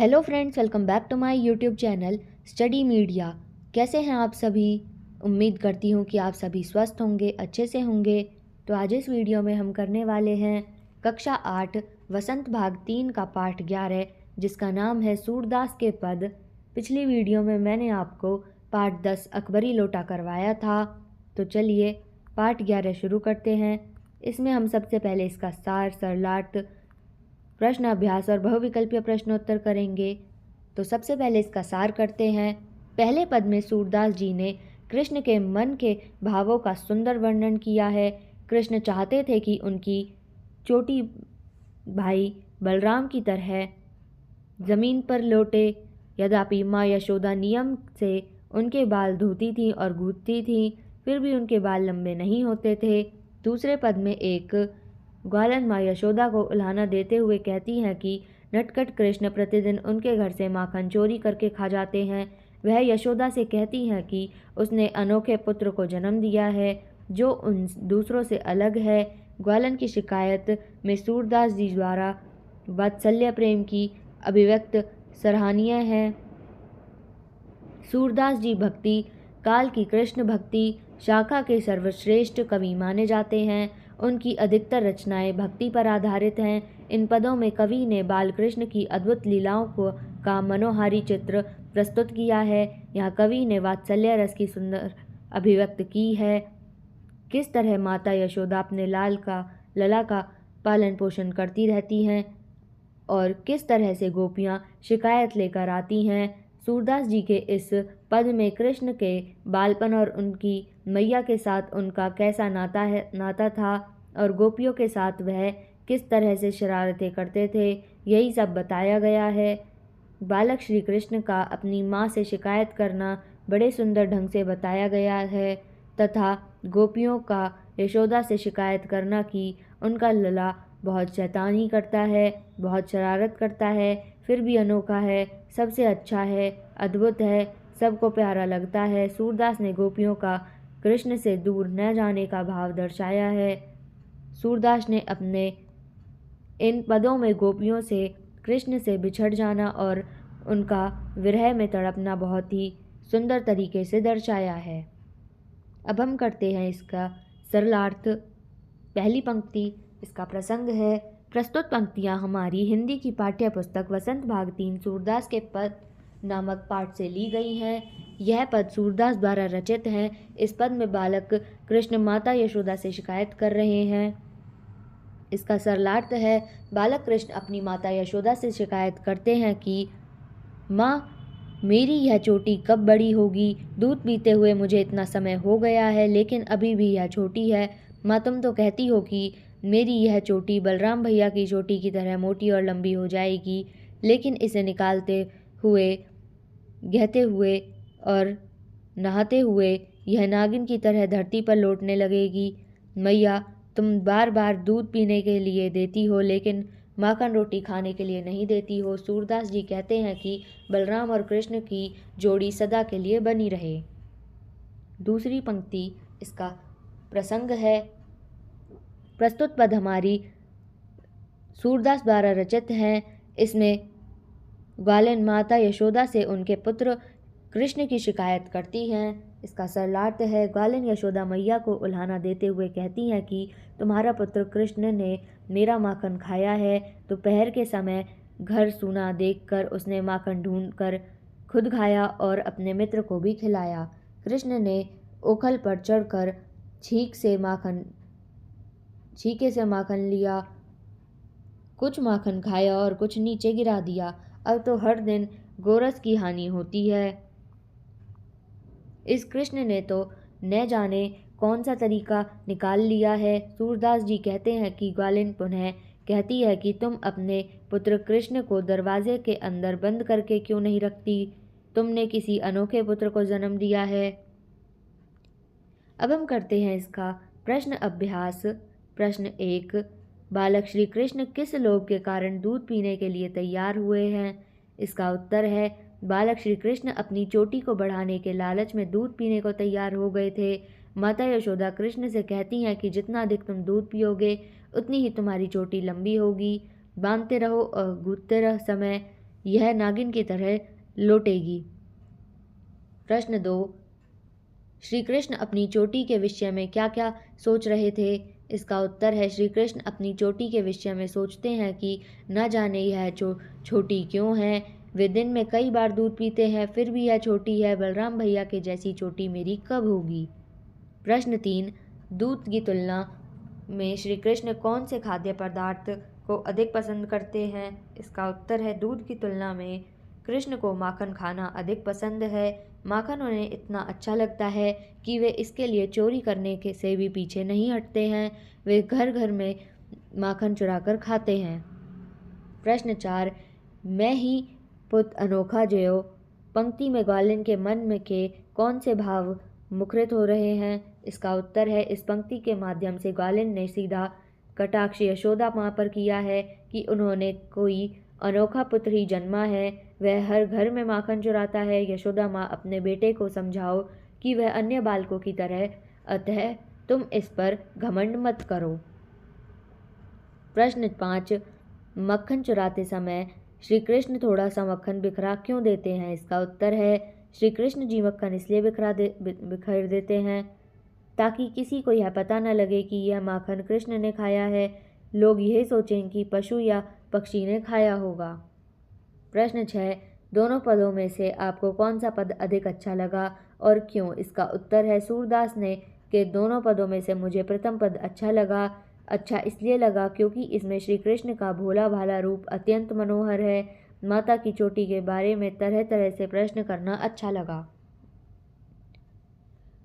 Hello friends, welcome back to my YouTube channel study media. कैसे हैं आप सभी? उम्मीद करती हूँ कि आप सभी स्वस्थ होंगे, अच्छे से होंगे। तो आज इस वीडियो में हम करने वाले हैं कक्षा 8 वसंत भाग 3 का पाठ 11, जिसका नाम है सूरदास के पद। पिछली वीडियो में मैंने आपको पाठ 10 अकबरी लोटा करवाया था। तो चलिए पाठ 11 शुरू करते हैं। इसमें हम सबसे पहले इसका सार, सरलार्थ, प्रश्न अभ्यास और बहुविकल्पीय प्रश्नोत्तर करेंगे। तो सबसे पहले इसका सार करते हैं। पहले पद में सूरदास जी ने कृष्ण के मन के भावों का सुंदर वर्णन किया है। कृष्ण चाहते थे कि उनकी छोटी भाई बलराम की तरह जमीन पर लौटे। यद्यपि माँ यशोदा नियम से उनके बाल धोती थीं और गूंथती थीं, फिर भी उनके बाल लंबे नहीं होते थे। दूसरे पद में एक ग्वालन माँ यशोदा को उल्हाना देते हुए कहती हैं कि नटखट कृष्ण प्रतिदिन उनके घर से माखन चोरी करके खा जाते हैं। वह यशोदा से कहती हैं कि उसने अनोखे पुत्र को जन्म दिया है जो उन दूसरों से अलग है। ग्वालन की शिकायत में सूरदास जी द्वारा वात्सल्य प्रेम की अभिव्यक्त सराहनीय है। सूरदास जी भक्ति काल की कृष्ण भक्ति शाखा के सर्वश्रेष्ठ कवि माने जाते हैं। उनकी अधिकतर रचनाएं भक्ति पर आधारित हैं। इन पदों में कवि ने बाल कृष्ण की अद्भुत लीलाओं का मनोहारी चित्र प्रस्तुत किया है। यहाँ कवि ने वात्सल्य रस की सुंदर अभिव्यक्त की है। किस तरह माता यशोदा अपने लला का पालन पोषण करती रहती हैं और किस तरह से गोपियाँ शिकायत लेकर आती हैं। सूरदास जी के इस पद में कृष्ण के बालपन और उनकी मैया के साथ उनका कैसा नाता था और गोपियों के साथ वह किस तरह से शरारतें करते थे, यही सब बताया गया है। बालक श्री कृष्ण का अपनी माँ से शिकायत करना बड़े सुंदर ढंग से बताया गया है तथा गोपियों का यशोदा से शिकायत करना कि उनका लला बहुत शैतानी करता है, बहुत शरारत करता है, फिर भी अनोखा है, सबसे अच्छा है, अद्भुत है, सबको प्यारा लगता है। सूरदास ने गोपियों का कृष्ण से दूर न जाने का भाव दर्शाया है। सूरदास ने अपने इन पदों में गोपियों से कृष्ण से बिछड़ जाना और उनका विरह में तड़पना बहुत ही सुंदर तरीके से दर्शाया है। अब हम करते हैं इसका सरलार्थ। पहली पंक्ति इसका प्रसंग है। प्रस्तुत पंक्तियाँ हमारी हिंदी की पाठ्य पुस्तक वसंत भाग 3 सूरदास के पद नामक पाठ से ली गई हैं। यह पद सूरदास द्वारा रचित हैं। इस पद में बालक कृष्ण माता यशोदा से शिकायत कर रहे हैं। इसका सरलार्थ है। बालक कृष्ण अपनी माता यशोदा से शिकायत करते हैं कि माँ, मेरी यह चोटी कब बड़ी होगी? दूध पीते हुए मुझे इतना समय हो गया है, लेकिन अभी भी यह छोटी है। माँ, तुम तो कहती हो कि मेरी यह चोटी बलराम भैया की चोटी की तरह मोटी और लंबी हो जाएगी, लेकिन इसे निकालते हुए, गहते हुए और नहाते हुए यह नागिन की तरह धरती पर लौटने लगेगी। मैया, तुम बार बार दूध पीने के लिए देती हो, लेकिन माखन रोटी खाने के लिए नहीं देती हो। सूरदास जी कहते हैं कि बलराम और कृष्ण की जोड़ी सदा के लिए बनी रहे। दूसरी पंक्ति इसका प्रसंग है। प्रस्तुत पद हमारी सूरदास द्वारा रचित हैं। इसमें ग्वालिन माता यशोदा से उनके पुत्र कृष्ण की शिकायत करती हैं। इसका सरलार्थ है। ग्वालिन यशोदा मैया को उल्हाना देते हुए कहती हैं कि तुम्हारा पुत्र कृष्ण ने मेरा माखन खाया है। दोपहर के समय घर सूना देखकर उसने माखन ढूंढकर खुद खाया और अपने मित्र को भी खिलाया। कृष्ण ने ओखल पर चढ़कर छीके से माखन लिया, कुछ माखन खाया और कुछ नीचे गिरा दिया। अब तो हर दिन गोरस की हानि होती है। इस कृष्ण ने तो न जाने कौन सा तरीका निकाल लिया है। सूरदास जी कहते हैं कि ग्वालिन पुनः कहती है कि तुम अपने पुत्र कृष्ण को दरवाजे के अंदर बंद करके क्यों नहीं रखती? तुमने किसी अनोखे पुत्र को जन्म दिया है। अब हम करते हैं इसका प्रश्न अभ्यास। प्रश्न 1, बालक श्री कृष्ण किस लोभ के कारण दूध पीने के लिए तैयार हुए हैं? इसका उत्तर है, बालक श्री कृष्ण अपनी चोटी को बढ़ाने के लालच में दूध पीने को तैयार हो गए थे। माता यशोदा कृष्ण से कहती हैं कि जितना अधिक तुम दूध पियोगे, उतनी ही तुम्हारी चोटी लंबी होगी। बांधते रहो और गूंथते रहो समय यह नागिन की तरह लौटेगी। प्रश्न 2, श्री कृष्ण अपनी चोटी के विषय में क्या क्या सोच रहे थे? इसका उत्तर है श्री कृष्ण अपनी चोटी के विषय में सोचते हैं कि न जाने यह छोटी क्यों है। वे दिन में कई बार दूध पीते हैं, फिर भी यह छोटी है। बलराम भैया के जैसी चोटी मेरी कब होगी? प्रश्न 3, दूध की तुलना में श्री कृष्ण कौन से खाद्य पदार्थ को अधिक पसंद करते हैं? इसका उत्तर है दूध की तुलना में कृष्ण को माखन खाना अधिक पसंद है। माखन उन्हें इतना अच्छा लगता है कि वे इसके लिए चोरी करने के से भी पीछे नहीं हटते हैं। वे घर घर में माखन चुराकर खाते हैं। प्रश्न 4, मैं ही पुत अनोखा ज्यों पंक्ति में ग्वालिन के मन में के कौन से भाव मुखरित हो रहे हैं? इसका उत्तर है इस पंक्ति के माध्यम से ग्वालिन ने सीधा कटाक्ष यशोदा माँ पर किया है कि उन्होंने कोई अनोखा पुत्र ही जन्मा है। वह हर घर में माखन चुराता है। यशोदा माँ अपने बेटे को समझाओ कि वह अन्य बालकों की तरह, अतः तुम इस पर घमंड मत करो। प्रश्न 5, मक्खन चुराते समय श्री कृष्ण थोड़ा सा मक्खन बिखरा क्यों देते हैं? इसका उत्तर है श्री कृष्ण जी मक्खन इसलिए बिखेर देते हैं ताकि किसी को यह पता न लगे कि यह माखन कृष्ण ने खाया है। लोग यह सोचें कि पशु या पक्षी ने खाया होगा। प्रश्न 6, दोनों पदों में से आपको कौन सा पद अधिक अच्छा लगा और क्यों? इसका उत्तर है सूरदास ने के दोनों पदों में से मुझे प्रथम पद अच्छा लगा। अच्छा इसलिए लगा क्योंकि इसमें श्री कृष्ण का भोला भाला रूप अत्यंत मनोहर है। माता की चोटी के बारे में तरह तरह से प्रश्न करना अच्छा लगा।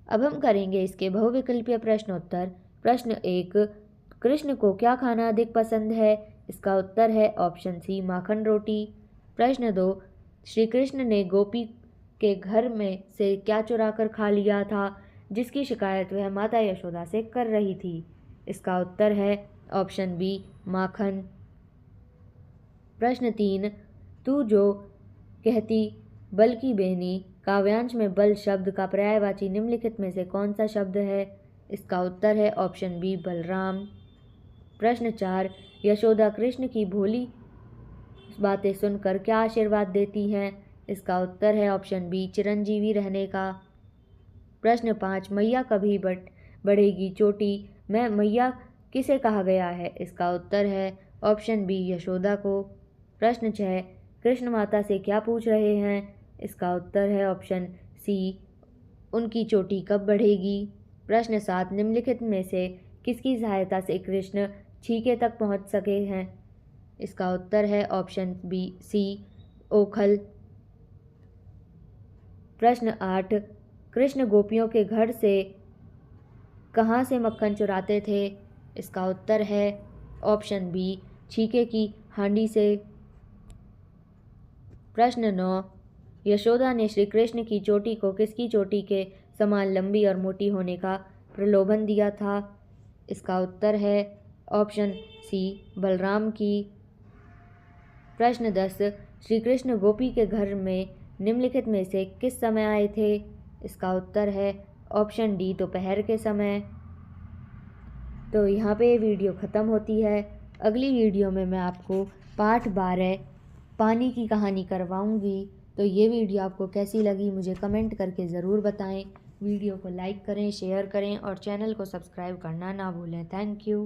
अब हम करेंगे इसके बहुविकल्पीय प्रश्नोत्तर। प्रश्न 1, कृष्ण को क्या खाना अधिक पसंद है? इसका उत्तर है ऑप्शन सी, माखन रोटी। प्रश्न 2, श्री कृष्ण ने गोपी के घर में से क्या चुरा कर खा लिया था जिसकी शिकायत वह माता यशोदा से कर रही थी? इसका उत्तर है ऑप्शन बी, माखन। प्रश्न 3, तू जो कहती बल की बेनी काव्यांश में बल शब्द का पर्यायवाची निम्नलिखित में से कौन सा शब्द है? इसका उत्तर है ऑप्शन बी, बलराम। प्रश्न 4, यशोदा कृष्ण की भोली बातें सुनकर क्या आशीर्वाद देती हैं? इसका उत्तर है ऑप्शन बी, चिरंजीवी रहने का। प्रश्न 5, मैया कभी बढ़ेगी चोटी में मैया किसे कहा गया है? इसका उत्तर है ऑप्शन बी, यशोदा को। प्रश्न 6, कृष्ण माता से क्या पूछ रहे हैं? इसका उत्तर है ऑप्शन सी, उनकी चोटी कब बढ़ेगी? प्रश्न 7, निम्नलिखित में से किसकी सहायता से कृष्ण छीके तक पहुंच सके हैं? इसका उत्तर है ऑप्शन बी, सी, ओखल। प्रश्न 8, कृष्ण गोपियों के घर से कहाँ से मक्खन चुराते थे? इसका उत्तर है ऑप्शन बी, छीके की हांडी से। प्रश्न 9, यशोदा ने श्री कृष्ण की चोटी को किसकी चोटी के समान लंबी और मोटी होने का प्रलोभन दिया था? इसका उत्तर है ऑप्शन सी, बलराम की। प्रश्न 10, श्री कृष्ण गोपी के घर में निम्नलिखित में से किस समय आए थे? इसका उत्तर है ऑप्शन डी, दोपहर के समय। तो यहाँ पे ये वीडियो ख़त्म होती है। अगली वीडियो में मैं आपको पाठ 12 पानी की कहानी करवाऊँगी। तो ये वीडियो आपको कैसी लगी मुझे कमेंट करके ज़रूर बताएं। वीडियो को लाइक करें, शेयर करें और चैनल को सब्सक्राइब करना ना भूलें। Thank you.